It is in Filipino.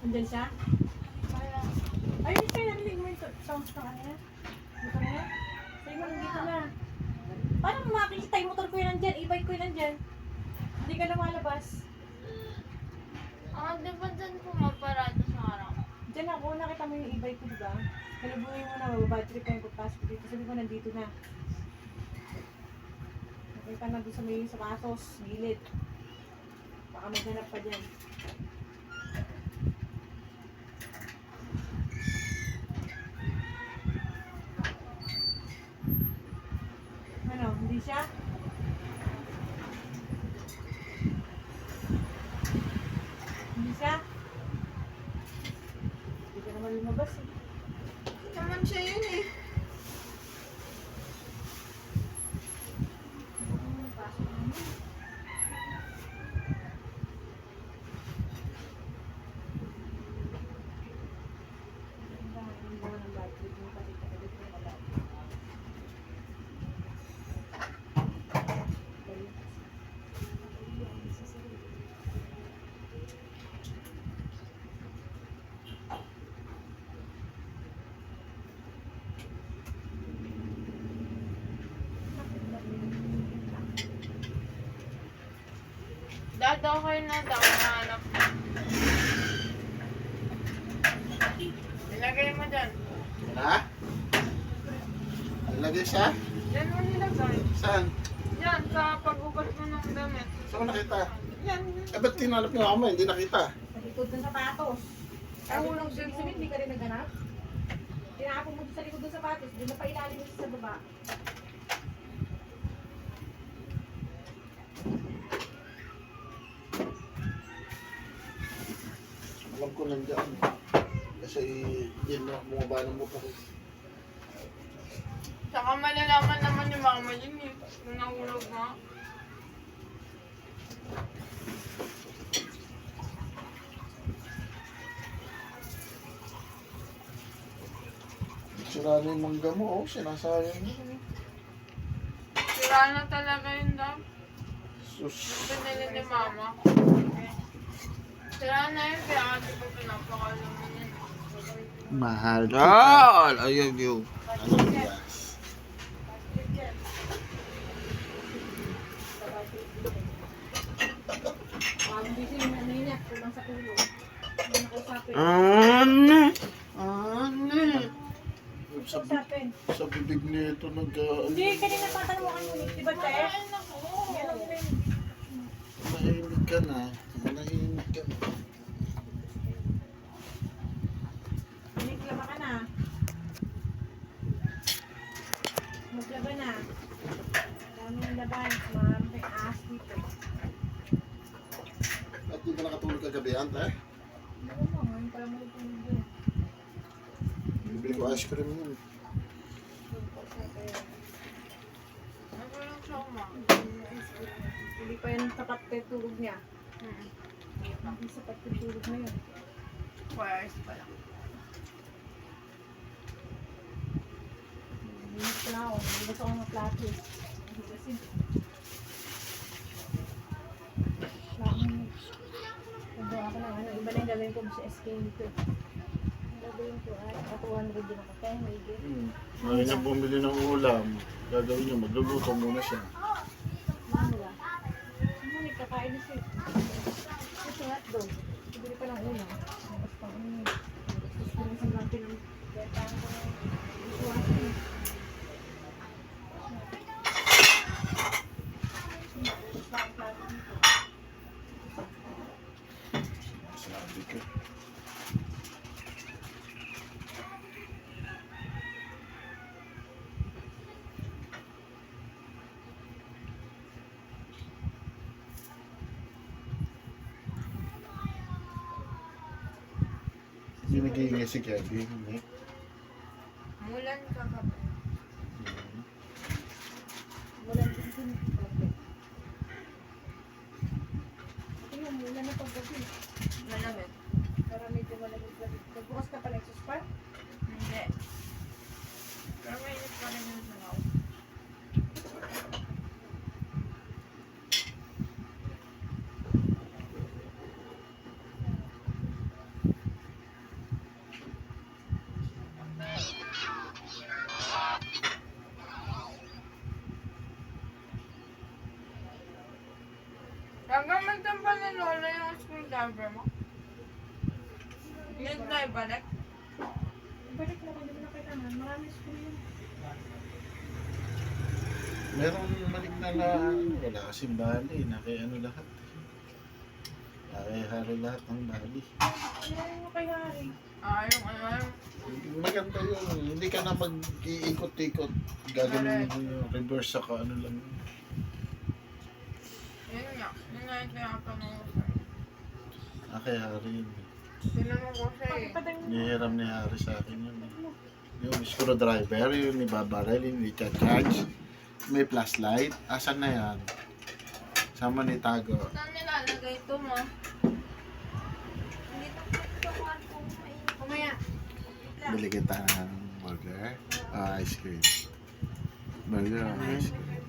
Andyan siya? Ay, hindi kayo narinig mo yung sounds na kanina? Dito na yan? Sabi mo, nandito na. Paano mo makikita yung motor ko yun nandyan? E-bike ko yun nandyan? Hindi ka lumalabas. Di ba dyan pumaparado sa harap? Diyan ako, nakita mo yung e-bike ko, diba? Kalabuhin mo na, mababad trip ka yung pagpasok dito. Sabi ko, nandito na. Nakita na doon sa may sapatos, gilid. Baka maghanap pa dyan. Ano, hindi siya? Hindi siya? Hindi ka naman lumabas eh. Naman siya yun eh. Dado kayo na daw, mahanap. Nilagay mo dyan. Ha? Nalagay siya? Dyan mo nilagay. Saan? Yan, sa pag-ugat mo ng damit. Saan mo nakita? Yan. Eh, ba't tinanap niyo ako mo? Hindi nakita. Sa likod ng sapatos. Ay, unang sabihin, hindi ka rin naghanap? Tinapon mo sa likod ng sapatos, hindi na pa ilalim mo sa baba. Alam ko nandiyan. Kasi yun na, bumaba ng motor. Saka malalaman naman ni mama yun eh. Kung nahulog mo. Sira na yung mangga mo, oh. Sinasayang mo. Sira na talaga yun daw. Sus. Pinili ni mama. Sira na yun, kaya kasi ko pinapakalam mo yun. Mahal. Ayaw yun. Ano ba? Busy yung nanay niya, kulang sa tulog. Hindi na kausapin. Ano? Ano? Kausapin. Sa bibig nito Hindi, kanina tatanungan mo ulit, di ba tayo? Ay, naku. Manahimik ka na. Manahimik ka na. Piniklama ka na. Maglaban na. Dami ng laban. Maraming aas dito. At di ba nakatulog kagabi, ante? Ano mo, ngayon pala mo tulog din. Bibili ko ice cream yun. Nagulang siya ma. Hindi pa yan sapat kay tulog niya. Hmm. Hindi sapat kay tulog na yun. 4 hours pa lang. Hindi ko na ako. Hindi gusto ko mga plato. Hindi kasi. Kung ako lang, ano, iba na yung gagawin ko sa SK dito. Ang gagawin ko ay, 200 din ako. Kaya may good. Ngayon niya bumili ng ulam. Gagawin niya, magluluto muna siya. Mamula. Ano, may kakain na siya. Ito hotdog. Ibili pa ng ulam. Tapos pang ano. Tapos pa rin sa lang pinang. Kaya parang ko na isuwasin. Sabi ko. Hindi nag-iingay si Kevin. Eh. Mulan kagabi. Wala din din. Tingnan mo, wala na paggabi. Malamit. Para medyo malamig-lamig. Nagbukas ka pa Lexus pa? Hindi. Pero may init pa rin yung sangaw. nagtampal ni Lola yung screwdriver mo? Yung balik? Balik mo kung di mo na kailangan. Marami screw yun. Meron maligna na wala kasing bali. Naki ano lahat. Nakihari lahat ng bali. Ano mo kay Hari? Yung ano, Maganda yun. Hindi ka na mag-iikot-ikot. Gagawin mo yung reverse saka ano lang. yun nga. Yun nga yung tinatanong ko sa'yo. Nakihari yun. Tinanong ko siya eh. Papadang Nihiram ni Harry sa akin yun. Yung screwdriver, yung ibabaril, yung i-charge. May flashlight. Asan na yan? Sama ni Tago. Saan nilalagay ito mo? Kumaya. Bili kita ng burger. Ice cream. Burger o ice cream.